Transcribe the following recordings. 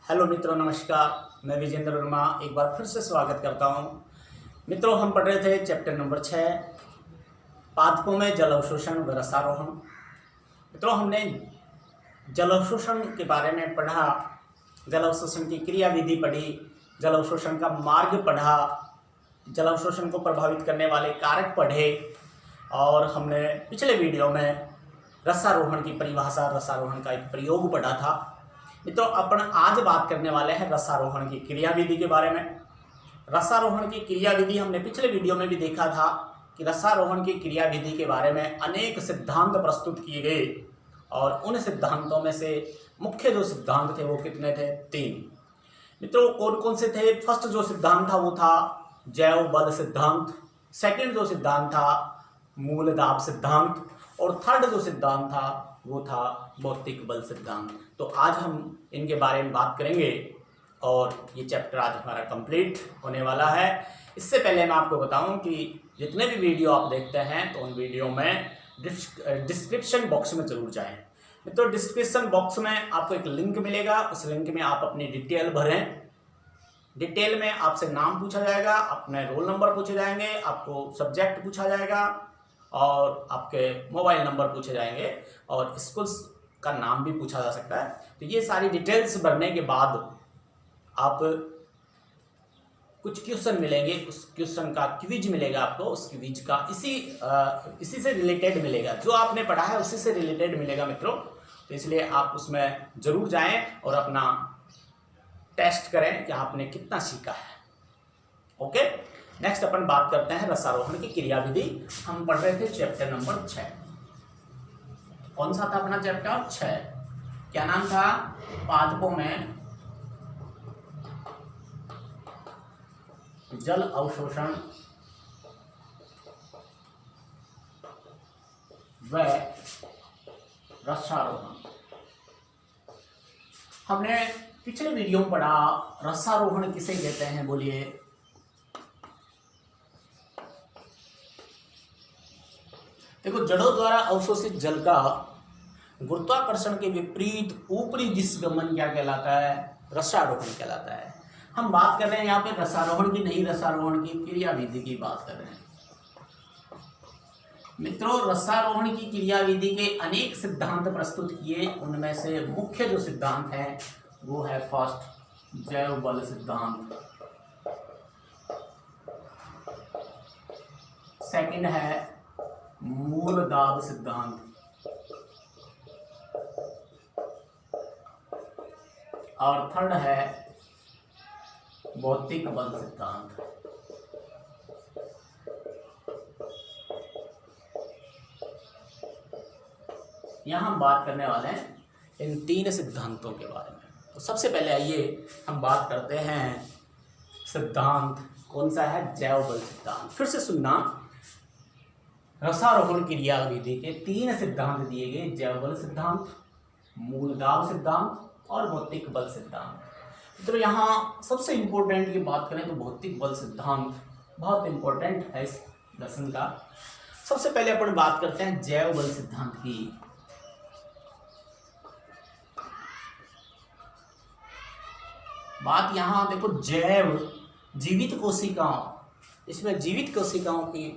Hello मित्रों, नमस्कार। मैं विजेंद्र वर्मा एक बार फिर से स्वागत करता हूं। मित्रों, हम पढ़ रहे थे चैप्टर नंबर 6, पादपों में जल अवशोषण व रसारोहण। मित्रों, हमने जल अवशोषण के बारे में पढ़ा, जल अवशोषण की क्रिया विधि पढ़ी, जल अवशोषण का मार्ग पढ़ा, जल अवशोषण को प्रभावित करने वाले कारक पढ़े और हमने पिछले वीडियो में रसारोहण की परिभाषा, रसारोहण का एक प्रयोग पढ़ा था। मित्रों, अपन आज बात करने वाले हैं रसारोहण की क्रिया विधि के बारे में। रसारोहण की क्रिया विधि हमने पिछले वीडियो में भी देखा था कि रसारोहण की क्रिया विधि के बारे में अनेक सिद्धांत प्रस्तुत किए गए और उन सिद्धांतों में से मुख्य जो सिद्धांत थे वो कितने थे? 3। मित्रों, कौन कौन से थे? फर्स्ट जो सिद्धांत था वो था जैव बल सिद्धांत, सेकंड जो सिद्धांत था मूल दाब सिद्धांत और थर्ड जो सिद्धांत था वो था भौतिक बल सिद्धांत। तो आज हम इनके बारे में बात करेंगे और ये चैप्टर आज हमारा कंप्लीट होने वाला है। इससे पहले मैं आपको बताऊं कि जितने भी वीडियो आप देखते हैं तो उन वीडियो में डिस्क्रिप्शन बॉक्स में जरूर जाएं। तो डिस्क्रिप्शन बॉक्स में आपको एक लिंक मिलेगा, उस लिंक में आप अपनी डिटेल भरें। डिटेल में आपसे नाम पूछा जाएगा, अपने रोल नंबर पूछे जाएंगे, आपको सब्जेक्ट पूछा जाएगा और आपके मोबाइल नंबर पूछे जाएंगे और स्कूल का नाम भी पूछा जा सकता है। तो ये सारी डिटेल्स भरने के बाद आप कुछ क्वेश्चन मिलेंगे, उस क्वेश्चन का क्विज मिलेगा आपको, उस क्विज का इसी से रिलेटेड मिलेगा, जो आपने पढ़ा है उसी से रिलेटेड मिलेगा मित्रों। तो इसलिए आप उसमें जरूर जाएं और अपना टेस्ट करें कि आपने कितना सीखा है। ओके, नेक्स्ट अपन बात करते हैं रसारोहण की क्रिया विधि। हम पढ़ रहे थे चैप्टर नंबर 6। कौन सा था अपना चैप्टर? 6। क्या नाम था? पादपों में जल अवशोषण व रसारोहण। हमने पिछले वीडियो में पढ़ा रसारोहण किसे कहते हैं, बोलिए? देखो, जड़ों द्वारा अवशोषित जल का गुरुत्वाकर्षण के विपरीत ऊपरी दिशगमन क्या कहलाता है? रसारोहण कहलाता है। हम बात कर रहे हैं यहाँ पे रसारोहण की नहीं, रसारोहण की क्रिया विधि की बात कर रहे हैं। मित्रों, रसारोहण की क्रिया विधि के अनेक सिद्धांत प्रस्तुत किए, उनमें से मुख्य जो सिद्धांत है वो है फर्स्ट जैव बल सिद्धांत, सेकंड है मूल दाब सिद्धांत और थर्ड है भौतिक बल सिद्धांत। यहां हम बात करने वाले हैं इन 3 सिद्धांतों के बारे में। तो सबसे पहले आइए हम बात करते हैं सिद्धांत कौन सा है? जैव बल सिद्धांत। फिर से सुनना, रसारोहण क्रिया विधि के 3 सिद्धांत दिए गए, जैव बल सिद्धांत, मूल दाब सिद्धांत और भौतिक बल सिद्धांत। तो यहाँ सबसे इंपॉर्टेंट की बात करें तो भौतिक बल सिद्धांत बहुत इंपॉर्टेंट है इस लेसन का। सबसे पहले अपन बात करते हैं जैव बल सिद्धांत की। बात यहाँ देखो, जैव जीवित कोशिकाओं, इसमें जीवित कोशिकाओं की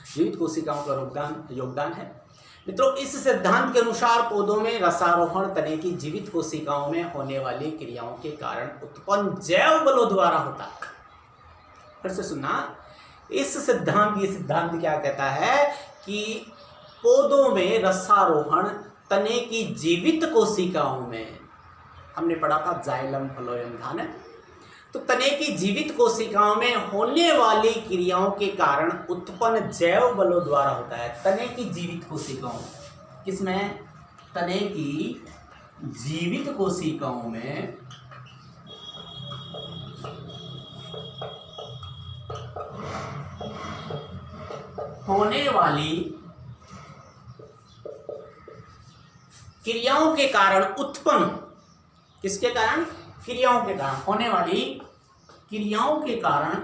जीवित कोशिकाओं का योगदान है। मित्रों, इस सिद्धांत के अनुसार पौधों में रसारोहण तने की जीवित कोशिकाओं में होने वाली क्रियाओं के कारण उत्पन्न जैव बलों द्वारा होता है। फिर से सुनना, ये सिद्धांत क्या कहता है कि पौधों में रसारोहण तने की जीवित कोशिकाओं में, हमने पढ़ा था जाइलम फ्लोएम धान, तो तने की जीवित कोशिकाओं में होने वाली क्रियाओं के कारण उत्पन्न जैव बलों द्वारा होता है। तने की जीवित कोशिकाओं, किसमें? तने की जीवित कोशिकाओं में होने वाली क्रियाओं के कारण उत्पन्न, किसके कारण? क्रियाओं के कारण, होने वाली क्रियाओं के कारण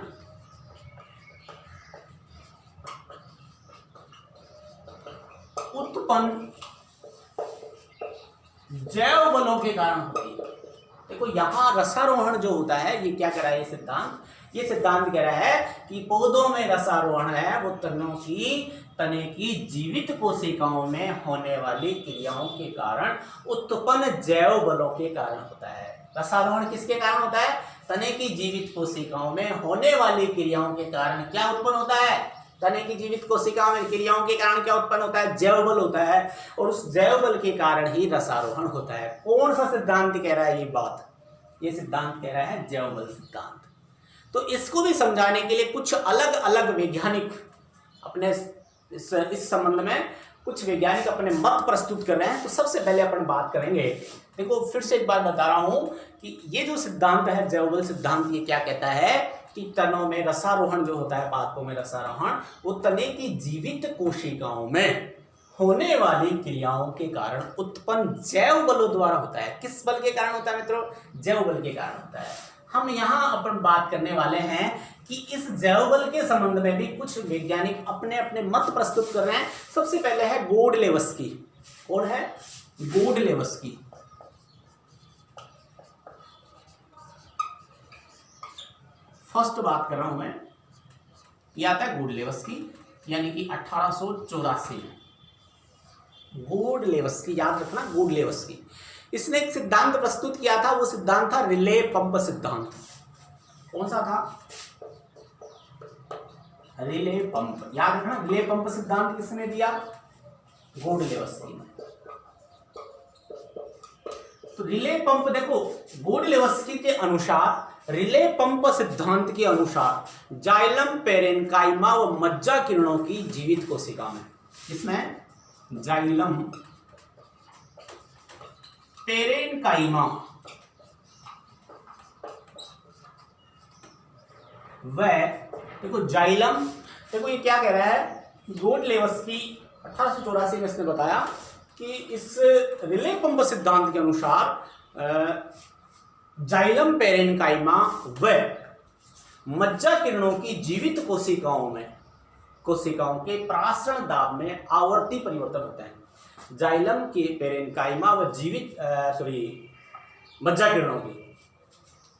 उत्पन्न जैव बलों के कारण होती है। देखो यहाँ रसारोहण जो होता है ये क्या कह रहा है ये सिद्धांत कह रहा है कि पौधों में रसारोहण है वो तने की जीवित कोशिकाओं में होने वाली क्रियाओं के कारण उत्पन्न जैव बलों के कारण होता है। रसारोहण किसके कारण होता है? तने की जीवित कोशिकाओं में होने वाली क्रियाओं के कारण क्या उत्पन्न होता है? तने की जीवित कोशिकाओं में क्रियाओं के कारण क्या उत्पन्न होता है? जैव बल होता है, और उस जैव बल के कारण ही रसारोहण होता है। कौन सा सिद्धांत कह रहा है ये बात? ये सिद्धांत कह रहा है जैव बल सिद्धांत। तो इसको भी समझाने के लिए कुछ अलग अलग वैज्ञानिक अपने इस संबंध में कुछ वैज्ञानिक अपने मत प्रस्तुत कर रहे हैं। तो सबसे पहले अपन बात करेंगे, देखो फिर से एक बार बता रहा हूं कि ये जो सिद्धांत है जैव बल सिद्धांत, ये क्या कहता है कि तनों में रसारोहण जो होता है, पादपों में रसारोहण, वो तने की जीवित कोशिकाओं में होने वाली क्रियाओं के कारण उत्पन्न जैव बलों द्वारा होता है। किस बल के कारण होता है मित्रों? जैव बल के कारण होता है। हम यहाँ अपन बात करने वाले हैं कि इस जैव बल के संबंध में भी कुछ वैज्ञानिक अपने अपने मत प्रस्तुत कर रहे हैं। सबसे पहले है गोडलेवस्की। कौन है? गोडलेवस्की। फर्स्ट बात कर रहा हूं मैं, ये आता है गोडलेवस्की, यानी कि 1884 में। गोडलेवस्की, याद रखना गोडलेवस्की। इसने एक सिद्धांत प्रस्तुत किया था, वो सिद्धांत था रिले पंप सिद्धांत। कौन सा था? Relay pump. याद रखना, रिले पंप सिद्धांत किसने दिया? गोडलेवस्की ने। तो रिले पंप, देखो गोडलेवस्की के अनुसार, रिले पंप सिद्धांत के अनुसार जाइलम पेरेन्काइमा व मज्जा किरणों की जीवित कोशिका में, इसमें जाइलम पेरेन्काइमा व, देखो जाइलम, देखो ये क्या कह रहा है, गोडलेवस्की 1884 में इसने बताया कि इस रिले पंप सिद्धांत के अनुसार जाइलम पेरेन्काइमा व मज्जा किरणों की जीवित कोशिकाओं के परासरण दाब में आवर्ती परिवर्तन होता है। जाइलम के पेरेन्काइमा व मज्जा किरणों की,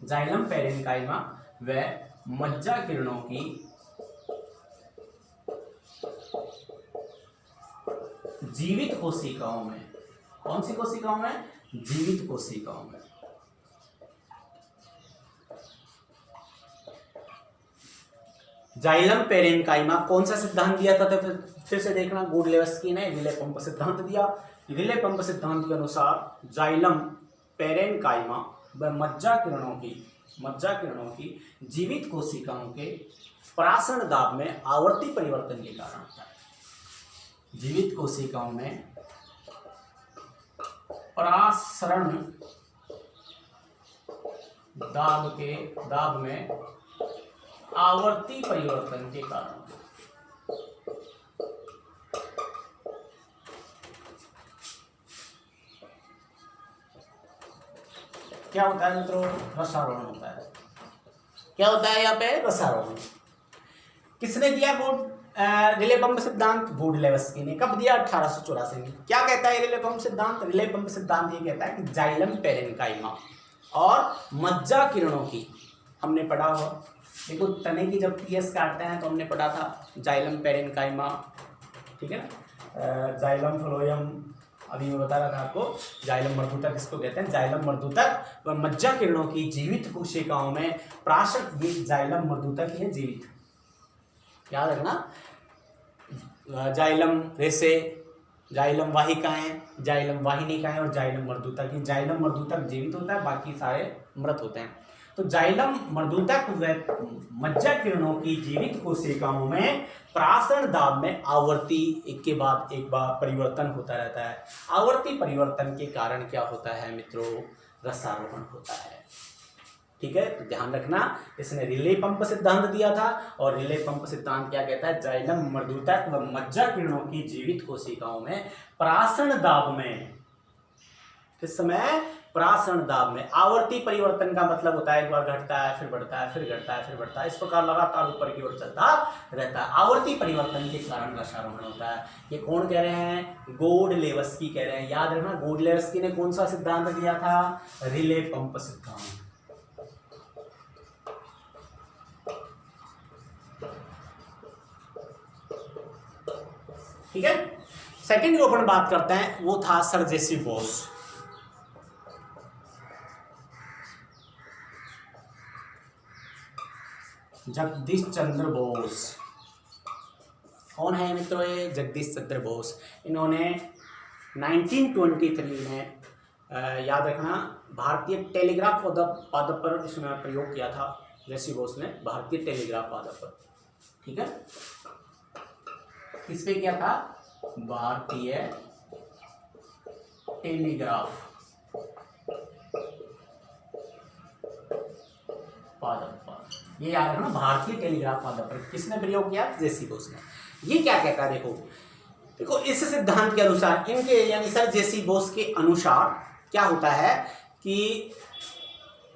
जाइलम पेरेन्काइमा व मज्जा किरणों की जीवित कोशिकाओं में, कौन सी कोशिकाओं में? जीवित कोशिकाओं में जाइलम पेरेन्काइमा, कौन सा सिद्धांत दिया था? तो फिर से देखना, गोडलेवस्की ने रिले पंप सिद्धांत दिया। रिले पंप सिद्धांत के अनुसार जाइलम पेरेन्काइमा व मज्जा किरणों की जीवित कोशिकाओं के परासरण दाब में आवर्ती परिवर्तन के कारण होता है। जीवित कोशिकाओं में परासरण दाब में आवर्ती परिवर्तन के कारण क्या होता है मित्रों? रसारोहण होता है। क्या होता है यहाँ पे? रसारोहण। किसने दिया रिले पंप सिद्धांत? गोडलेवस्की ने। कब दिया? 1884 में। क्या कहता है रिले पंप सिद्धांत? रिले पंप सिद्धांत ये कहता है कि जाइलम पेरेन्काइमा और मज्जा किरणों की, हमने पढ़ा हुआ, देखो तने की जब पीएस काटते हैं तो हमने पढ़ा था जाइलम पेरेन्काइमा, ठीक है ना, जाइलम फ्लोएम, अभी मैं बता रहा था आपको, जाइलम मर्दूतक इसको कहते हैं, जाइलम मर्दूतक व मज्जा किरणों की जीवित कोशिकाओं में प्राशक, ये जाइलम मर्दूतक ही है जीवित, याद रखना। जाइलम रेसे, जाइलम वाहिकाएं, जाइलम वाहिनिकाएं और जाइलम मर्दूतक। ये जाइलम मर्दूतक जीवित होता है, बाकी सारे मृत होते हैं। तो जाइलम मर्दूतक व मज्जा किरणों की जीवित कोशिकाओं में प्रासरण दाब में आवर्ती एक के बाद एक बार परिवर्तन होता रहता है। आवर्ती परिवर्तन के कारण क्या होता है मित्रों? रसारोहण होता है। ठीक है, तो ध्यान रखना, इसने रिले पंप सिद्धांत दिया था और रिले पंप सिद्धांत क्या कहता है? जाइलम मर्दूतक व मज्जा किरणों की जीवित कोशिकाओं में प्रासरण दाब में किस समय? प्रासरण दाब में। आवर्ती परिवर्तन का मतलब होता है एक बार घटता है फिर बढ़ता है फिर घटता है फिर बढ़ता है, इस प्रकार लगातार ऊपर की ओर चलता रहता है। आवर्ती परिवर्तन के कारण रसारोहण होता है। ये कौन कह रहे हैं? गोडलेवस्की कह रहे हैं। याद रखना, गोडलेवस्की ने कौन सा सिद्धांत दिया था? रिले पंप सिद्धांत। ठीक है। सेकंड जो अपन बात करते हैं वो था सर जेसी बोस। जगदीश चंद्र बोस। कौन है मित्रों? ये जगदीश चंद्र बोस। इन्होंने 1923 में याद रखना भारतीय टेलीग्राफ पादप पर इसमें प्रयोग किया था। जेसी बोस ने भारतीय टेलीग्राफ पादप पर, ठीक है, किस पे किया था? भारतीय टेलीग्राफ पादप पर। ये याद रखना, भारतीय टेलीग्राफ पादप पर किसने प्रयोग किया? जेसी बोस ने। ये क्या कहता है? देखो इस सिद्धांत के अनुसार, इनके यानी सर जेसी बोस के अनुसार क्या होता है कि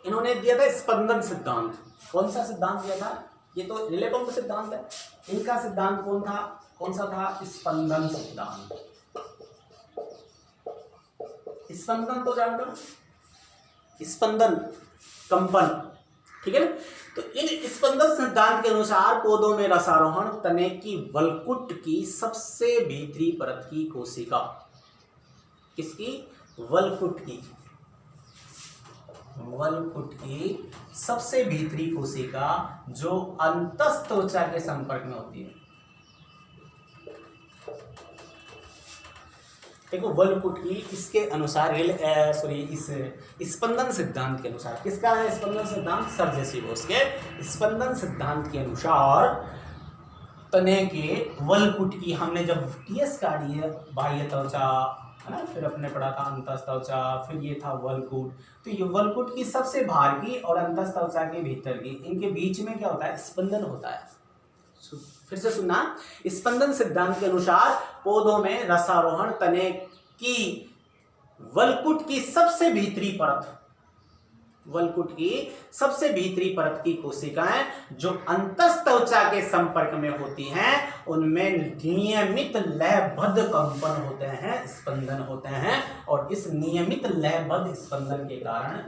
इन्होंने दिया था स्पंदन सिद्धांत। कौन सा सिद्धांत दिया था? ये तो रिले पंप सिद्धांत है। इनका सिद्धांत कौन सा था? स्पंदन सिद्धांत। स्पंदन तो जानते हो, स्पंदन, कंपन, ठीक है ना। तो इन स्पंदन सिद्धांत के अनुसार पौधों में रसारोहण तने की वलकुट की सबसे भीतरी परत की कोशिका, किसकी? वलकुट की सबसे भीतरी कोशिका जो अंतस्थ त्वचा के संपर्क में होती है। देखो वलकुट की, इसके अनुसार इस स्पंदन सिद्धांत के अनुसार, किसका है स्पंदन सिद्धांत? सर जेसी बोस के स्पंदन सिद्धांत के अनुसार तने के वलकुट की, हमने जब टीएस काढ़ी है, बाह्य त्वचा है ना, फिर अपने पढ़ा था अंतस्थ त्वचा, फिर ये था वलकुट। तो ये वलकुट की सबसे बाहर की और अंतस्थ त्वचा के भीतर की, इनके बीच में क्या होता है? स्पंदन होता है। फिर से सुनना, स्पंदन सिद्धांत के अनुसार पौधों में रसारोहण तने की वलकुट की सबसे भीतरी परत, वलकुट की सबसे भीतरी परत की कोशिकाएं जो अंतस्थ त्वचा के संपर्क में होती हैं, उनमें नियमित लयबद्ध कंपन होते हैं, स्पंदन होते हैं। और इस नियमित लयबद्ध स्पंदन के कारण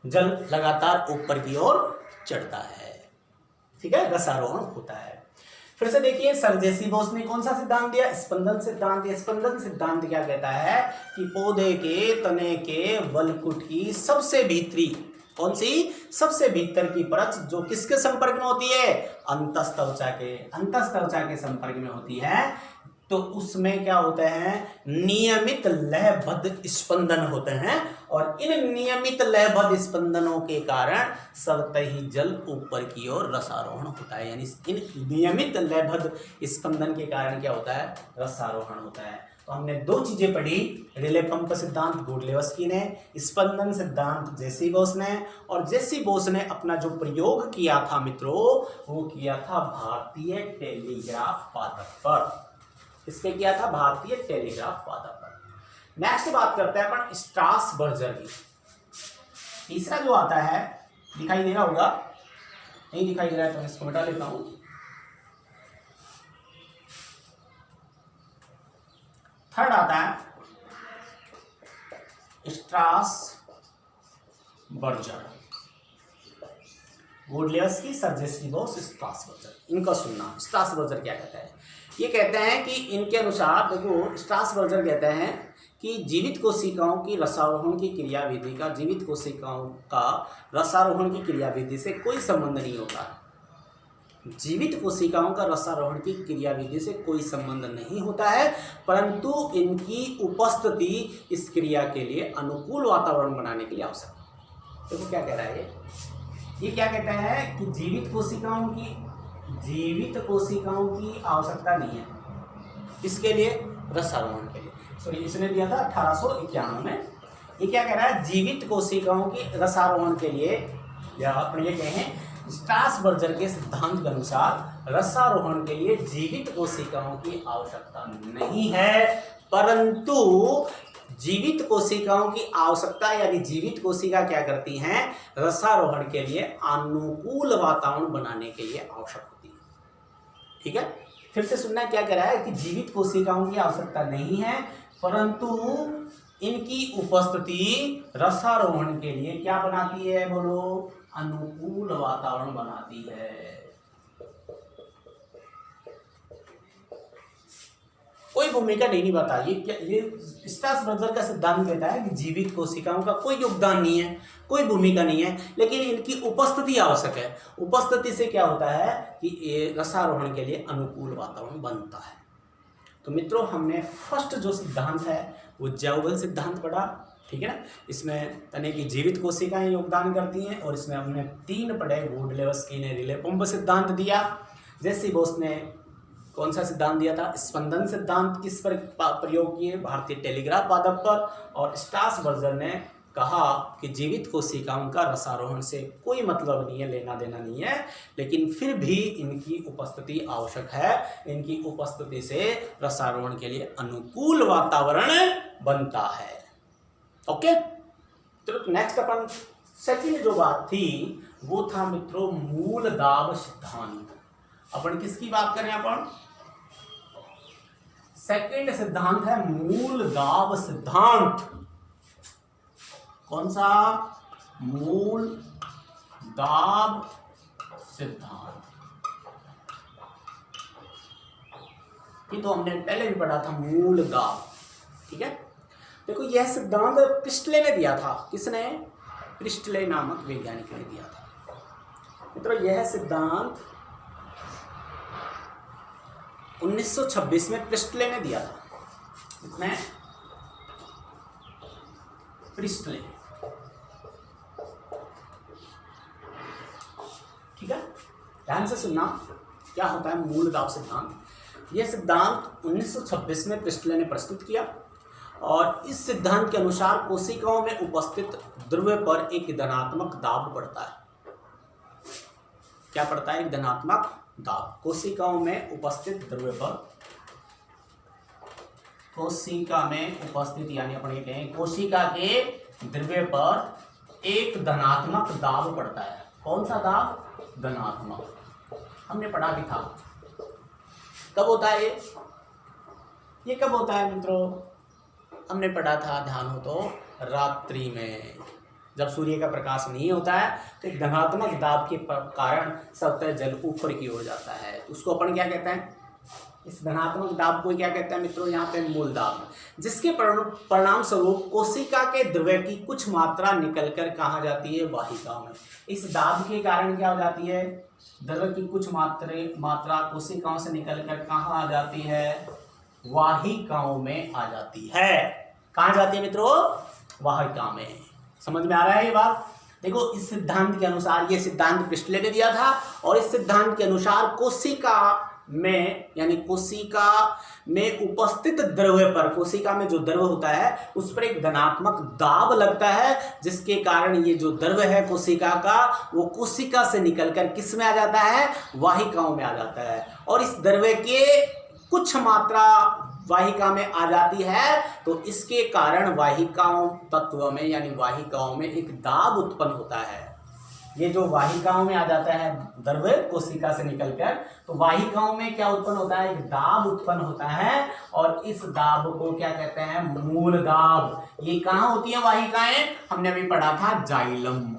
जल लगातार ऊपर की ओर चढ़ता है, ठीक है, रसारोहण होता है। फिर से देखिए, सर जेसी बोस ने कौन सा सिद्धांत दिया? स्पंदन सिद्धांत। स्पंदन सिद्धांत क्या कहता है कि पौधे के तने के वलकुट की सबसे भीतरी, कौन सी? सबसे भीतर की परत जो किसके संपर्क में होती है? अंतस्थ त्वचा के संपर्क में होती है। तो उसमें क्या होते हैं? नियमित लयबद्ध स्पंदन होते हैं। और इन नियमित लयबद्ध स्पंदनों के कारण सतही जल ऊपर की ओर रसारोहण होता है। यानी इन नियमित लयबद्ध स्पंदन के कारण क्या होता है? रसारोहण होता है। तो हमने दो चीजें पढ़ी, रिले पंप सिद्धांत गोडलेवस्की ने, स्पंदन सिद्धांत जेसी बोस ने। और जेसी बोस ने अपना जो प्रयोग किया था मित्रों, वो किया था भारतीय टेलीग्राफ पादप पर। इसके किया था? भारतीय टेलीग्राफ पादप पर। नेक्स्ट बात करते हैं अपन स्ट्रासबर्गर की। तीसरा जो आता है, दिखाई दे रहा होगा, नहीं दिखाई दे रहा है तो मैं इसको मिटा लेता हूं। थर्ड आता है स्ट्रासबर्गर, गोडलेवस्की, सर जेसी बोस, स्ट्रासबर्गर। इनका सुनना, स्ट्रासबर्गर क्या कहता है? ये कहते हैं कि इनके अनुसार, देखो स्ट्रासबर्गर कहते हैं कि जीवित कोशिकाओं की रसारोहण की क्रियाविधि का, जीवित कोशिकाओं का रसारोहण की क्रियाविधि से कोई संबंध नहीं होता। जीवित कोशिकाओं का रसारोहण की क्रियाविधि से कोई संबंध नहीं होता है, परंतु इनकी उपस्थिति इस क्रिया के लिए अनुकूल वातावरण बनाने के लिए आवश्यक है। देखो क्या कह रहा है ये क्या कहता है कि जीवित कोशिकाओं की आवश्यकता नहीं है इसके लिए, रसारोहण के लिए। सॉरी, इसने दिया था 1891 में। ये क्या कह रहा है? जीवित कोशिकाओं की रसारोहण के लिए, या अपन ये कहें स्ट्रासबर्गर के सिद्धांत के अनुसार रसारोहण के लिए जीवित कोशिकाओं की आवश्यकता नहीं है, परंतु जीवित कोशिकाओं की आवश्यकता यानी जीवित कोशिका क्या करती हैं, रसारोहण के लिए अनुकूल वातावरण बनाने के लिए आवश्यक होती है। ठीक है, फिर से सुनना, क्या कह रहा है कि जीवित कोशिकाओं की आवश्यकता नहीं है, परंतु इनकी उपस्थिति रसारोहण के लिए क्या बनाती है, बोलो, अनुकूल वातावरण बनाती है। कोई भूमिका नहीं निभाता। ये स्ट्रासबर्गर का सिद्धांत कहता है कि जीवित कोशिकाओं का कोई योगदान नहीं है, कोई भूमिका नहीं है, लेकिन इनकी उपस्थिति आवश्यक है। उपस्थिति से क्या होता है कि ये रसारोहण के लिए अनुकूल वातावरण बनता है। तो मित्रों, हमने फर्स्ट जो सिद्धांत है वो जैवबल सिद्धांत पढ़ा। ठीक है ना, इसमें तने की जीवित कोशिकाएं योगदान करती हैं, और इसमें हमने 3 पढ़े। वुडलेवस्की ने रिले पंप सिद्धांत दिया, जेसी बोस ने कौन सा सिद्धांत दिया था, स्पंदन सिद्धांत किस पर प्रयोग किए, भारतीय टेलीग्राफ वादक पर, और स्ट्रासबर्गर ने कहा कि जीवित कोशिकाओं का रसारोहण से कोई मतलब नहीं है, लेना देना नहीं है, लेकिन फिर भी इनकी उपस्थिति आवश्यक है। इनकी उपस्थिति से रसारोहण के लिए अनुकूल वातावरण बनता है। ओके, तो नेक्स्ट अपन सेकंड जो बात थी वो था मित्रों मूल दाब सिद्धांत। अपन किसकी बात करें, अपन सेकंड सिद्धांत है मूल दाब सिद्धांत। कौन सा, मूल दाब सिद्धांत। ये तो हमने पहले भी पढ़ा था, मूल दाब। ठीक है, देखो यह सिद्धांत प्रिस्टले ने दिया था। किसने, प्रिस्टले नामक वैज्ञानिक ने दिया था। मित्रों, यह सिद्धांत 1926 में प्रिस्टले ने दिया था। इसमें प्रिस्टले, ठीक है, ध्यान से सुनना क्या होता है मूल दाब सिद्धांत। यह सिद्धांत 1926 में प्रिस्टले ने प्रस्तुत किया, और इस सिद्धांत के अनुसार कोशिकाओं में उपस्थित द्रव्य पर एक धनात्मक दाब पड़ता है। क्या पड़ता है, एक धनात्मक दाब। कोशिकाओं में उपस्थित द्रव्य पर, कोशिका में उपस्थित यानी अपन ये कहें कोशिका के द्रव्य पर एक धनात्मक दाब पड़ता है। कौन सा दाब, धनात्मक। हमने पढ़ा भी था। कब होता है ये कब होता है मित्रों, हमने पढ़ा था, ध्यान हो तो, रात्रि में जब सूर्य का प्रकाश नहीं होता है तो एक धनात्मक दाब के कारण सतह जल ऊपर की ओर जाता है। तो उसको अपन क्या कहते हैं, इस धनात्मक दाब को क्या कहते हैं मित्रों, यहाँ पे मूल दाब, जिसके परिणाम स्वरूप कोशिका के द्रव्य की कुछ मात्रा निकलकर कहाँ जाती है, वाहिकाओं में। इस दाब के कारण क्या हो जाती है, द्रव्य की कुछ मात्रा कोशिकाओं से निकलकर कहाँ आ जाती है, वाहिकाओं में आ जाती है। कहाँ जाती है मित्रों, वाहिका में। समझ में आ रहा है ये बात। देखो, इस सिद्धांत के अनुसार, ये सिद्धांत प्रिस्टले ने दिया था, और इस सिद्धांत के अनुसार कोशिका में यानी कोशिका में उपस्थित द्रव्य पर, कोशिका में जो द्रव्य होता है उस पर एक धनात्मक दाब लगता है, जिसके कारण ये जो द्रव्य है कोशिका का, वो कोशिका से निकलकर किस में आ जाता है, वाहिकाओं में आ जाता है। और इस द्रव्य के कुछ मात्रा वाहिका में आ जाती है, तो इसके कारण वाहिकाओं तत्व में यानी वाहिकाओं में एक दाब उत्पन्न होता है। ये जो वाहिकाओं में आ जाता है द्रव्य कोशिका से निकलकर, तो वाहिकाओं में क्या उत्पन्न होता है, एक दाब उत्पन्न होता है, और इस दाब को क्या कहते हैं, मूल दाब। ये कहाँ होती है वाहिकाएं, हमने अभी पढ़ा था जाइलम।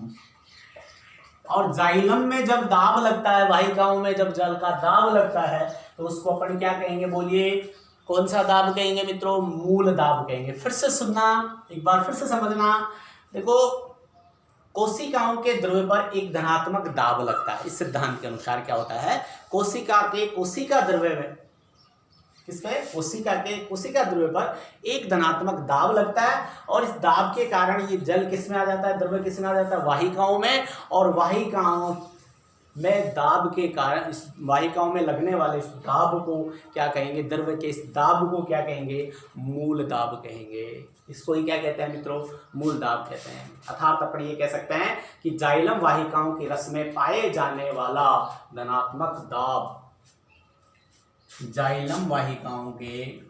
और जाइलम में जब दाब लगता है, वाहिकाओं में जब जल का दाब लगता है, तो उसको अपन क्या कहेंगे, बोलिए, कौन सा दाब कहेंगे मित्रों, मूल दाब कहेंगे। फिर से सुनना, एक बार फिर से समझना। देखो, कोशिकाओं के द्रव्य पर एक धनात्मक दाब लगता है। इस सिद्धांत के अनुसार क्या होता है, कोशिका द्रव्य में, किस पे, कोशिका द्रव्य पर एक धनात्मक दाब लगता है, और इस दाब के कारण ये जल किस में आ जाता है, द्रव्य किस में आ जाता है, वाहिकाओं में, और वाहिकाओं में दाब के कारण इस वाहिकाओं में लगने वाले इस दाब को क्या कहेंगे, द्रव के इस दाब को क्या कहेंगे, मूल दाब कहेंगे। इसको ही क्या कहते हैं मित्रों, मूल दाब कहते हैं। अर्थात अपन ये कह सकते हैं कि जाइलम वाहिकाओं के रस में पाए जाने वाला धनात्मक दाब, जाइलम वाहिकाओं के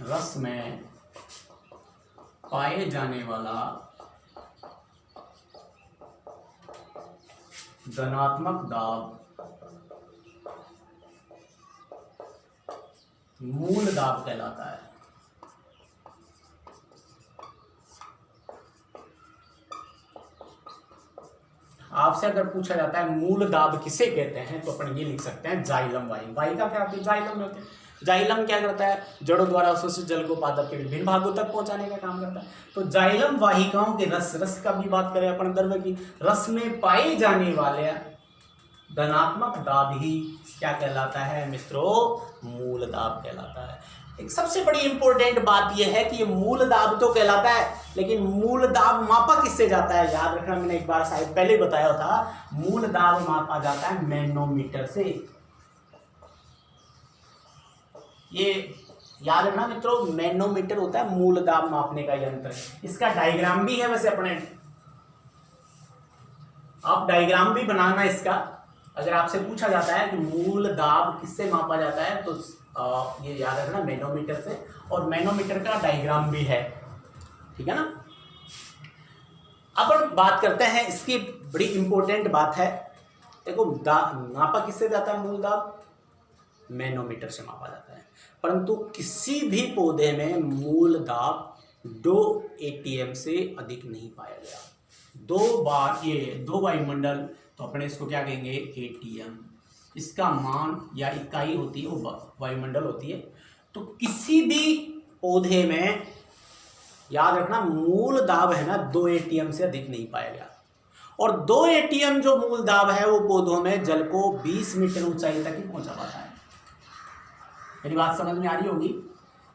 रस में पाए जाने वाला धनात्मक दाब मूल दाब कहलाता है। आपसे अगर पूछा जाता है मूल दाब किसे कहते हैं, तो अपन ये लिख सकते हैं जाइलम वाहिका क्या होती है, जाइलम में होती है। जाइलम क्या करता है, जड़ों द्वारा अवशोषित जल को पादप के विभिन्न भागों तक पहुंचाने का काम करता है। तो जाइलम वाहिकाओं के रस का भी बात करें अपन द्रव्य की, रस में पाए जाने वाले धनात्मक दाब ही क्या कहलाता है मित्रों, मूल दाब कहलाता है। एक सबसे बड़ी इंपॉर्टेंट बात यह है कि ये मूल दाब तो कहलाता है, लेकिन मूल दाब मापा किससे जाता है, याद रखना, मैंने एक बार शायद पहले बताया था, मूल दाब मापा जाता है मैनोमीटर से। ये याद रखना मित्रों, मैनोमीटर होता है मूल दाब मापने का यंत्र। इसका डायग्राम भी है वैसे अपने, आप डायग्राम भी बनाना इसका। अगर आपसे पूछा जाता है कि मूल दाब किससे मापा जाता है, तो ये याद रखना मैनोमीटर से, और मैनोमीटर का डायग्राम भी है, ठीक है ना। अब हम बात करते हैं, इसकी बड़ी इंपॉर्टेंट बात है, देखो नापा किससे जाता है मूल दाब, मैनोमीटर से मापा जाता है। परंतु किसी भी पौधे में मूल दाब 2 ATM से अधिक नहीं पाया गया। 2 बार ये 2 वायुमंडल, तो अपने इसको क्या कहेंगे, ATM, इसका मान या इकाई होती है वो वायुमंडल होती है। तो किसी भी पौधे में याद रखना मूल दाब है ना 2 ATM से अधिक नहीं पाया गया। और 2 ATM जो मूल दाब है वो पौधों में जल को 20 मीटर ऊंचाई तक ही पहुंचा पाता है। मेरी बात समझ में आ रही होगी।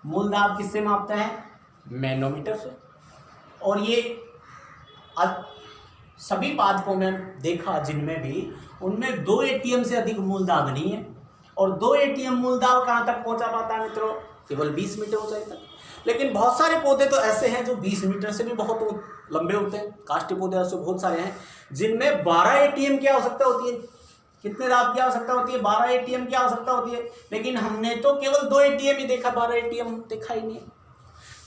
मूल दाब किससे मापते हैं, मैनोमीटर से। और ये सभी पादपों में देखा जिनमें भी, उनमें 2 ATM से अधिक मूल दाब नहीं है। और 2 ATM मूल दाब कहाँ तक पहुंचा पाता है मित्रों, केवल 20 मीटर ऊंचाई तक। लेकिन बहुत सारे पौधे तो ऐसे हैं जो 20 मीटर से भी बहुत लंबे होते हैं। काष्ठी पौधे ऐसे बहुत सारे हैं जिनमें 12 ATM की आवश्यकता होती है। कितने दाब की आवश्यकता होती है, 12 ATM की आवश्यकता होती है। लेकिन हमने तो केवल 2 ATM ही देखा, 12 ATM देखा ही नहीं।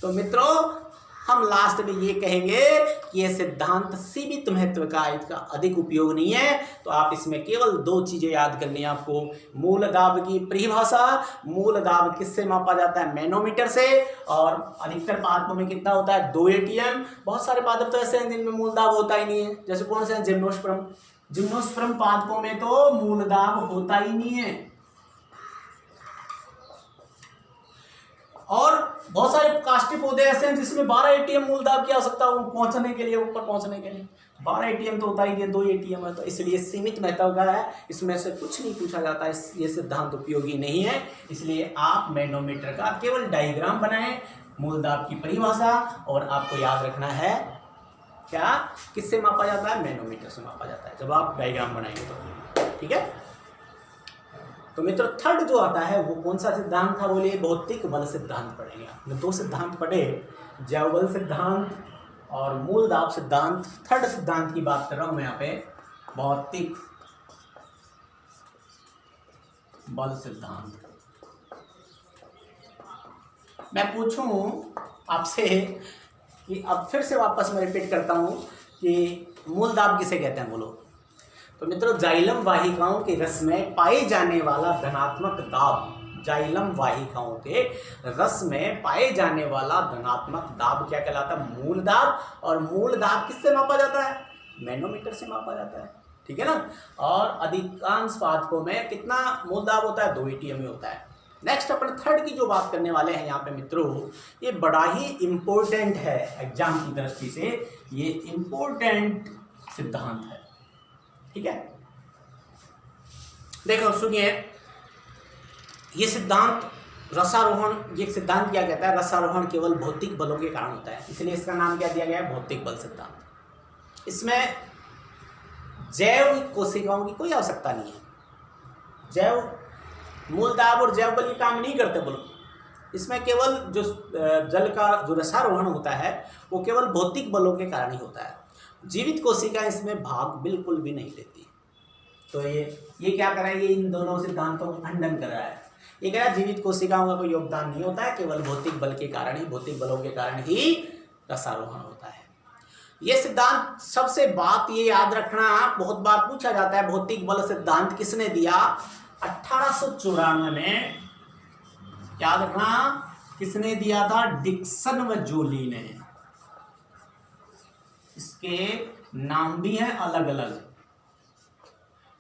तो मित्रों हम लास्ट में ये कहेंगे कि ये सिद्धांत सीमित महत्व का, इसका अधिक उपयोग नहीं है। तो आप इसमें केवल 2 चीजें याद करनी है आपको, मूल दाब की परिभाषा, मूल दाब किससे मापा जाता है, मैनोमीटर से। और अधिकतर पादपों में कितना होता है, 2 ATM। बहुत सारे पादप तो ऐसे हैं जिनमें मूल दाब होता ही नहीं है, जैसे कौन से हैं, जिम्नोस्पर्म। जिम्नोस्पर्म पादपों में तो मूल दाब होता ही नहीं है। और बहुत सारे काष्ठी पौधे ऐसे हैं जिसमें 12 ATM मूल दाब की आवश्यकता हो पहुंचने के लिए, ऊपर पहुंचने के लिए। 12 ATM तो होता ही नहीं, 2 ATM है, तो इसलिए सीमित महत्व का है, इसमें से कुछ नहीं पूछा जाता है, ये सिद्धांत उपयोगी नहीं है। इसलिए आप मैनोमीटर का केवल डायग्राम बनाएं, मूल दाब की परिभाषा, और आपको याद रखना है क्या, किससे मापा जाता है, मैनोमीटर से मापा जाता है, जब आप डायग्राम बनाएंगे तो, ठीक है। तो मित्रों थर्ड जो आता है वो कौन सा सिद्धांत था, बोलिए, भौतिक बल सिद्धांत पढ़ेंगे। आपने 2 सिद्धांत पढ़े, जैव बल सिद्धांत और मूल दाब सिद्धांत। थर्ड सिद्धांत की बात कर रहा हूं मैं यहाँ पे, भौतिक बल सिद्धांत। मैं पूछूं आपसे कि अब फिर से वापस मैं रिपीट करता हूं कि मूल दाब किसे कहते हैं, बोलो। तो मित्रों जाइलम वाहिकाओं के रस में पाए जाने वाला धनात्मक दाब, जाइलम वाहिकाओं के रस में पाए जाने वाला धनात्मक दाब क्या कहलाता है, मूल दाब। और मूल दाब किससे मापा जाता है, मैनोमीटर से मापा जाता है, ठीक है ना। और अधिकांश पादपों में कितना मूल दाब होता है, 2 ATM ही होता है। नेक्स्ट अपन थर्ड की जो बात करने वाले हैं यहाँ पे मित्रों, ये बड़ा ही इम्पोर्टेंट है एग्जाम की दृष्टि से, ये इम्पोर्टेंट सिद्धांत है, ठीक है। देखो सुनिए, ये सिद्धांत रसारोहण, ये सिद्धांत क्या कहता है, रसारोहण केवल भौतिक बलों के कारण होता है, इसलिए इसका नाम क्या दिया गया है, भौतिक बल सिद्धांत। इसमें जैव कोशिकाओं की कोई आवश्यकता नहीं है। जैव मूल दाब और जैव बल ये काम नहीं करते बल। इसमें केवल जो जल का जो रसारोहण होता है वो केवल भौतिक बलों के कारण ही होता है। जीवित कोशिका इसमें भाग बिल्कुल भी नहीं लेती। तो ये क्या कर रहा है, ये इन दोनों सिद्धांतों को खंडन कर रहा है। ये कह रहा है जीवित कोशिकाओं का कोई योगदान नहीं होता है, केवल भौतिक बल के कारण ही, भौतिक बलों के कारण ही रसारोहण होता है। ये सिद्धांत, सबसे बात ये याद रखना, बहुत बार पूछा जाता है भौतिक बल सिद्धांत किसने दिया, 1894 में, याद रखना किसने दिया था, डिक्सन व जोली ने। इसके नाम भी हैं अलग अलग,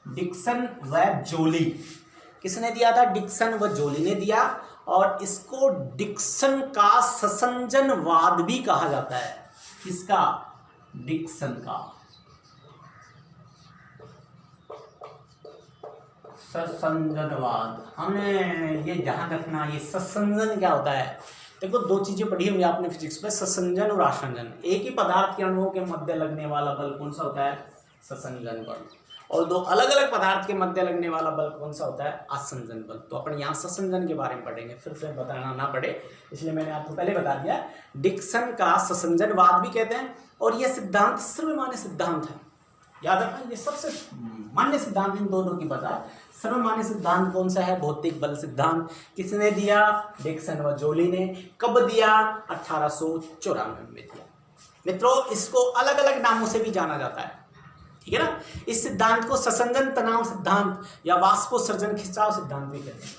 डिक्सन व जोली। किसने दिया था, डिक्सन व जोली ने दिया। और इसको डिक्सन का ससंजनवाद भी कहा जाता है। किसका, डिक्सन का ससंजनवाद। हमें ये ध्यान रखना, ये ससंजन क्या होता है। देखो दो चीजें पढ़ी होंगी आपने फिजिक्स में, ससंजन और आसंजन। एक ही पदार्थ के अणुओं के मध्य लगने वाला बल कौन सा होता है, ससंजन बल। और दो अलग अलग पदार्थ के मध्य लगने वाला बल कौन सा होता है, आसंजन बल। तो अपन यहाँ ससंजन के बारे में पढ़ेंगे, फिर से बताना ना पड़े इसलिए मैंने आपको पहले बता दिया। डिक्सन का ससंजनवाद भी कहते हैं और यह सिद्धांत सर्वमान्य सिद्धांत है। याद रखना, ये सबसे मान्य सिद्धांत इन दोनों की बता। सर्वमान्य सिद्धांत कौन सा है, भौतिक बल सिद्धांत। किसने दिया, डिक्सन व जोली ने। कब दिया, 1894 में दिया। मित्रों इसको अलग अलग नामों से भी जाना जाता है, ठीक है ना। इस सिद्धांत को ससंजन तनाव सिद्धांत या वाष्पोत्सर्जन खिंचाव सिद्धांत भी कहते हैं।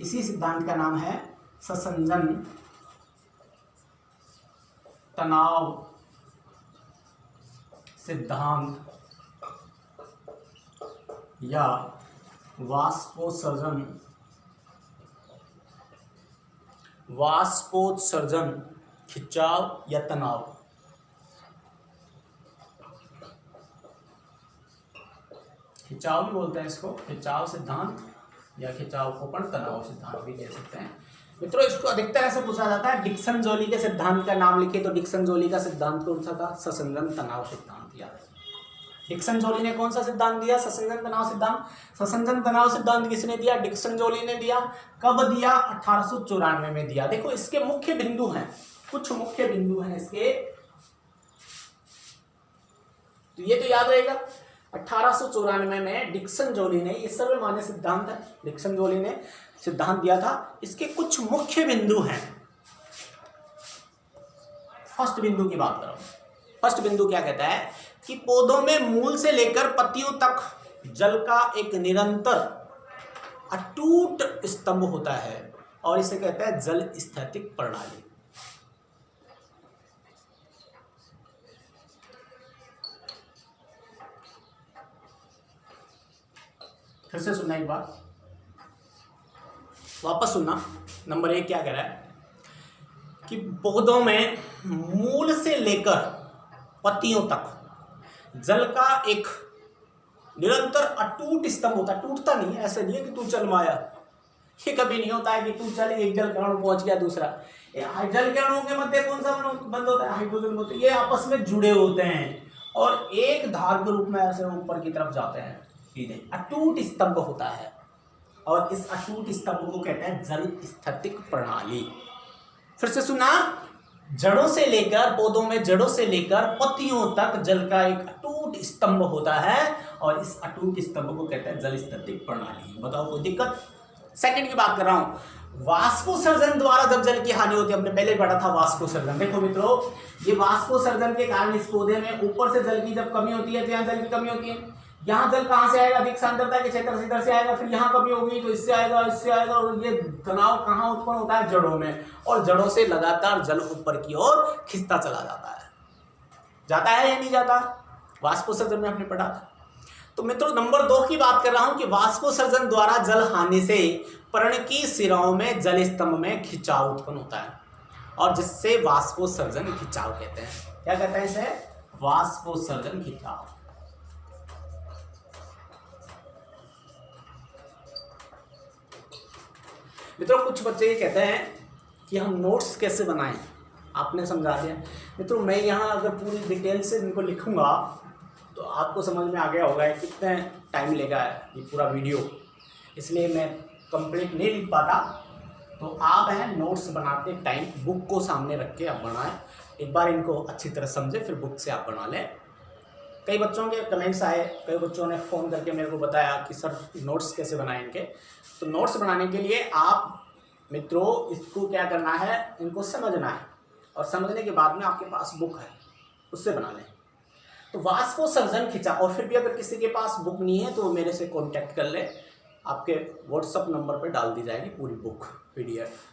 इसी सिद्धांत का नाम है ससंजन तनाव सिद्धांत या वाष्पोत्सर्जन खिंचाव या तनाव। खिंचाव भी बोलते हैं इसको, खिंचाव सिद्धांत या खिंचाव कोपण तनाव सिद्धांत भी कह सकते हैं। मित्रों इसको अधिकतर ऐसे पूछा जाता है, डिक्सन जोली के सिद्धांत का नाम लिखे तो डिक्सन जोली का सिद्धांत कौन सा था, ससंजन तनाव सिद्धांत। याद, डिक्सन जोली ने कौन सा सिद्धांत दिया, ससंजन तनाव सिद्धांत। ससंजन तनाव सिद्धांत किसने दिया, डिक्सन जोली ने दिया। कब दिया, 1894 में दिया। देखो इसके मुख्य बिंदु हैं, कुछ मुख्य बिंदु हैं इसके, तो ये तो याद रहेगा। 1894 में डिक्सन जोली ने, ये सर्वमान्य सिद्धांत है, डिक्सन जोली ने सिद्धांत दिया था। इसके कुछ मुख्य बिंदु हैं। फर्स्ट बिंदु की बात करो। फर्स्ट बिंदु क्या कहता है कि पौधों में मूल से लेकर पत्तियों तक जल का एक निरंतर अटूट स्तंभ होता है और इसे कहते हैं जल स्थैतिक प्रणाली। फिर से सुनना एक बार, वापस सुनना। नंबर 1 क्या कह रहा है कि पौधों में मूल से लेकर पत्तियों तक जल का एक निरंतर अटूट स्तंभ होता है। टूटता नहीं है, ऐसा नहीं है कि तू चल माया, ये कभी नहीं होता है कि तू चल एक जल कण पहुंच गया दूसरा। जल के अणुओं के मध्य कौन सा बंद होता है, हाइड्रोजन होते हैं, ये आपस में जुड़े होते हैं और एक धार के रूप में ऐसे ऊपर की तरफ जाते हैं। अटूट स्तंभ होता है और इस अटूट स्तंभ को कहते हैं जल स्थैतिक प्रणाली। फिर से सुना, जड़ों से लेकर, पौधों में जड़ों से लेकर पत्तियों तक जल का एक अटूट स्तंभ होता है और इस अटूट स्तंभ को कहते हैं जल स्थैतिक प्रणाली। बताओ कोई दिक्कत। सेकंड की बात कर रहा हूं, वाष्पोत्सर्जन द्वारा जब जल की हानि होती है, हमने पहले पढ़ा था वाष्पोत्सर्जन। देखो मित्रों, ये वाष्पोत्सर्जन के कारण इस पौधे में ऊपर से जल की जब कमी होती है तो यहाँ जल की कमी होती है। यहाँ जल कहाँ से आएगा, अधिक सांद्रता के क्षेत्र से इधर से आएगा, फिर यहाँ कमी होगी तो इससे आएगा, इससे आएगा, और ये तनाव कहाँ उत्पन्न होता है, जड़ों में, और जड़ों से लगातार जल ऊपर की ओर खिंचता चला जाता है। जाता है या नहीं जाता, वाष्पोत्सर्जन में हमने पढ़ा था। तो मित्रों नंबर 2 की बात कर रहा हूं कि वाष्पोत्सर्जन द्वारा जल हानि से पर्णकीय सिराओं में जल स्तंभ में खिंचाव उत्पन्न होता है और जिससे वाष्पोत्सर्जन खिंचाव कहते हैं। क्या कहते हैं इसे, वाष्पोत्सर्जन खिंचाव। मित्रों कुछ बच्चे ये कहते हैं कि हम नोट्स कैसे बनाएं, आपने समझा दिया। मित्रों मैं यहाँ अगर पूरी डिटेल से इनको लिखूँगा तो आपको समझ में आ गया होगा कितने टाइम लेगा ये पूरा वीडियो, इसलिए मैं कंप्लीट नहीं लिख पाता। तो आप हैं नोट्स बनाते टाइम बुक को सामने रख के आप बनाएं, एक बार इनको अच्छी तरह समझे फिर बुक से आप बना लें। कई बच्चों के कमेंट्स आए, कई बच्चों ने फ़ोन करके मेरे को बताया कि सर नोट्स कैसे बनाएं इनके। तो नोट्स बनाने के लिए आप मित्रों इसको क्या करना है, इनको समझना है और समझने के बाद में आपके पास बुक है उससे बना लें। तो वाष्पोत्सर्जन खिंचाव, और फिर भी अगर किसी के पास बुक नहीं है तो वो मेरे से कॉन्टैक्ट कर ले, आपके व्हाट्सअप नंबर पर डाल दी जाएगी पूरी बुक PDF।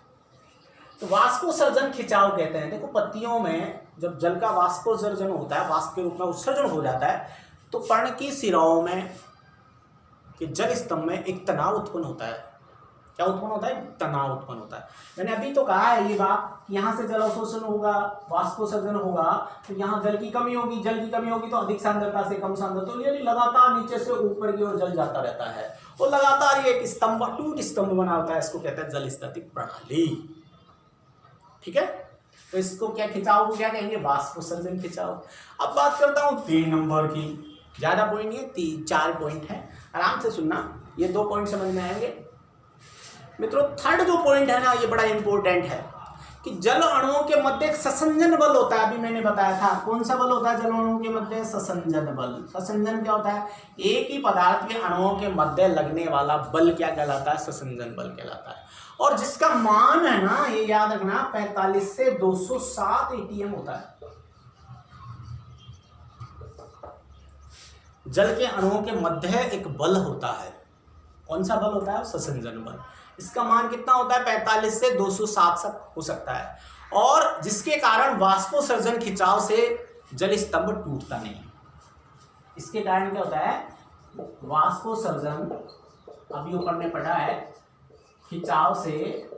तो वाष्पोत्सर्जन खिंचाव कहते हैं, देखो पत्तियों में जब जल का वाष्पोत्सर्जन होता है, वाष्प के रूप में उत्सर्जन हो जाता है, तो पर्ण की शिराओं में कि जल स्तंभ में एक तनाव उत्पन्न होता है। क्या उत्पन्न होता है? तनाव उत्पन्न होता है। मैंने अभी तो कहा है ये बात कि यहाँ से जल अवशोषण होगा, वाष्पोत्सर्जन होगा, तो यहाँ जल की कमी होगी, जल की कमी होगी तो अधिक सांद्रता से कम सांद्रता, तो यानी लगातार नीचे से ऊपर की ओर जल जाता रहता है और लगातार ये एक स्तंभ, टूट स्तंभ बना होता है, इसको कहते हैं जल स्थितिक प्रणाली। ठीक है, तो इसको क्या खिंचाव को क्या कहेंगे? वाष्पोत्सर्जन खिंचाव। अब बात करता हूँ 3 नंबर की, ज्यादा पॉइंट नहीं है, 4 पॉइंट है, आराम से सुनना, ये 2 पॉइंट समझ में आएंगे। मित्रों थर्ड जो पॉइंट है ना, ये बड़ा इंपॉर्टेंट है कि जल अणुओं के मध्य एक ससंजन बल होता है। अभी मैंने बताया था कौन सा बल होता है जल अणुओं के मध्य? ससंजन बल। ससंजन क्या होता है? एक ही पदार्थ के अणुओं के मध्य लगने वाला बल क्या कहलाता है? ससंजन बल कहलाता है। और जिसका मान है ना, ये याद रखना, 45 से 207 ATM होता है। जल के अणुओं के मध्य एक बल होता है, कौन सा बल होता है? ससंजन बल। इसका मान कितना होता है? 45 से 207 तक हो सकता है, और जिसके कारण वाष्पोत्सर्जन खिंचाव से जल स्तंभ टूटता नहीं। इसके कारण क्या होता है? वाष्पोत्सर्जन, अभी ऊपर ने पढ़ा है, खिंचाव से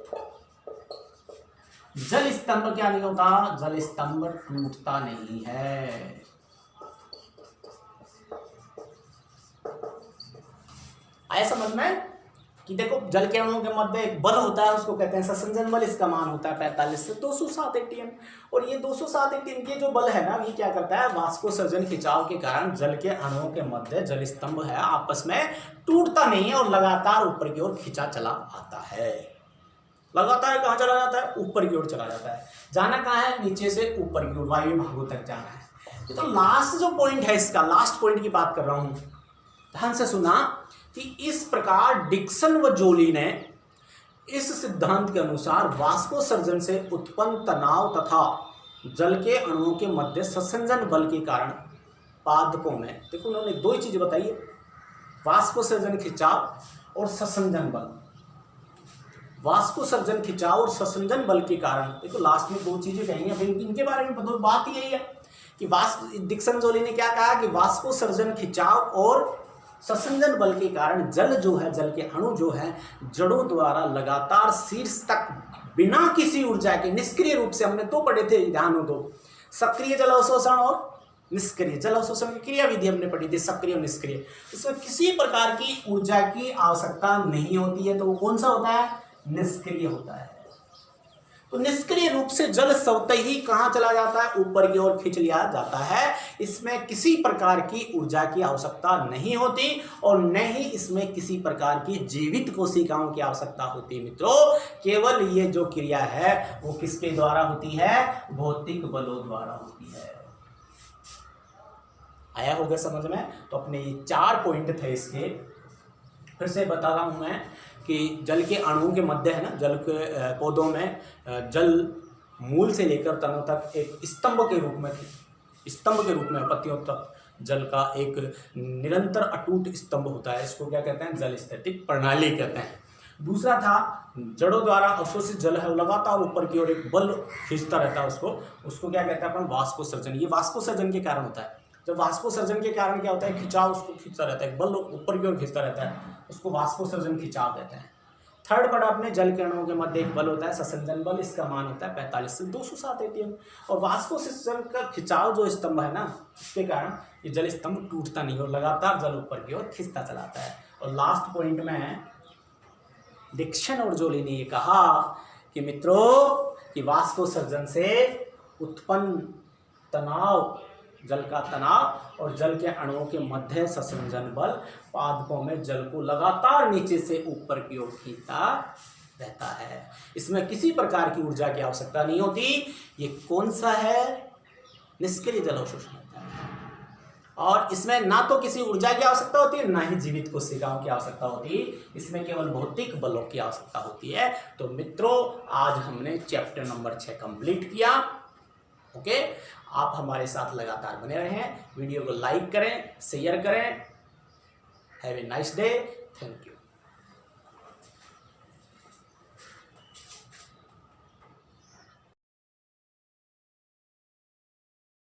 जल स्तंभ क्या नहीं होता? जल स्तंभ टूटता नहीं है। आया समझ में कि देखो जल के अणुओं के मध्य एक बल होता है, उसको कहते हैं ससंजन बल। इसका मान होता है 45 से 207 ATM, और ये 207 ATM के जो बल है ना, ये क्या करता है? वाष्पोत्सर्जन खिंचाव के कारण जल के अणुओं के मध्य जल स्तंभ है आपस में टूटता नहीं है और लगातार ऊपर की ओर खिंचा चला आता है। लगातार कहाँ चला जाता है? ऊपर की ओर चला जाता है। जाना कहाँ है? नीचे से ऊपर की ओर, वायु भागों तक जाना है। तो लास्ट जो पॉइंट है इसका, लास्ट पॉइंट की बात कर रहा हूं, ध्यान से सुना कि इस प्रकार डिक्सन व जोली ने इस सिद्धांत के अनुसार वाष्पोत्सर्जन से उत्पन्न तनाव तथा जल के अणुओं के मध्य ससंजन बल के कारण पादपों में, देखो उन्होंने 2 ही चीज बताई है, वाष्पोत्सर्जन खिंचाव और ससंजन बल। वाष्पोत्सर्जन खिंचाव और ससंजन बल के कारण, देखो लास्ट में 2 चीजें कही हैं, इनके बारे में बताओ। बात यही है कि डिक्सन जोली ने क्या कहा कि वाष्पोत्सर्जन खिंचाव और ससंजन बल के कारण जल जो है, जल के अणु जो है, जड़ों द्वारा लगातार शीर्ष तक बिना किसी ऊर्जा के निष्क्रिय रूप से, हमने 2 पढ़े थे, ध्यान हो तो, सक्रिय जल अवशोषण और निष्क्रिय जल अवशोषण की क्रिया विधि हमने पढ़ी थी, सक्रिय और निष्क्रिय। इसमें किसी प्रकार की ऊर्जा की आवश्यकता नहीं होती है, तो वो कौन सा होता है? निष्क्रिय होता है। तो निष्क्रिय रूप से जल स्वतः ही कहाँ चला जाता है? ऊपर की ओर खींच लिया जाता है। इसमें किसी प्रकार की ऊर्जा की आवश्यकता नहीं होती और न ही इसमें किसी प्रकार की जीवित कोशिकाओं की आवश्यकता होती। मित्रों केवल ये जो क्रिया है वो किसके द्वारा होती है? भौतिक बलों द्वारा होती है। आया होगा समझ में? तो अपने ये 4 पॉइंट थे इसके, फिर से बता रहा हूं मैं कि जल के अणुओं के मध्य है ना, जल के पौधों में जल मूल से लेकर तनों तक एक स्तंभ के रूप में पत्तियों तक जल का एक निरंतर अटूट स्तंभ होता है। इसको क्या कहते हैं? जल स्थितिक प्रणाली कहते हैं। दूसरा था जड़ों द्वारा अवशोषित जल है, लगातार ऊपर की ओर एक बल खींचता रहता है, उसको क्या कहते हैं अपन? वाष्पोत्सर्जन। ये वाष्पोत्सर्जन के कारण होता है। जब वाष्पोत्सर्जन के कारण क्या होता है? खिंचाव, उसको खींचता रहता है, बल ऊपर की ओर खींचता रहता है, उसको वाष्पोत्सर्जन खिंचाव कहते हैं। थर्ड पढ़ा आपने, जल के अणुओं के मध्य एक बल होता है ससंजन बल, इसका मान होता है 45 से 207 ATM। और वाष्पोत्सर्जन का खिंचाव जो स्तंभ है ना, इसके कारण ये जल स्तंभ टूटता नहीं और लगातार जल ऊपर की ओर खींचता चलाता है। और लास्ट पॉइंट में डिक्सन और जोली ने ये कहा कि मित्रों कि वाष्पोत्सर्जन से उत्पन्न तनाव, जल का तनाव और जल के अणुओं के मध्य संसर्जन बल पादपों में जल को लगातार नीचे से ऊपर की ओर खींचता रहता है। इसमें किसी प्रकार की ऊर्जा की आवश्यकता नहीं होती। ये कौन सा है? निष्क्रिय जल अवशोषण होता है और इसमें ना तो किसी ऊर्जा की आवश्यकता होती है, ना ही जीवित कोशिकाओं की आवश्यकता होती है। इसमें केवल भौतिक बलों की आवश्यकता होती है। तो मित्रों आज हमने चैप्टर नंबर 6 कंप्लीट किया। ओके, आप हमारे साथ लगातार बने रहें, वीडियो को लाइक करें, शेयर करें। Have a nice day, thank you.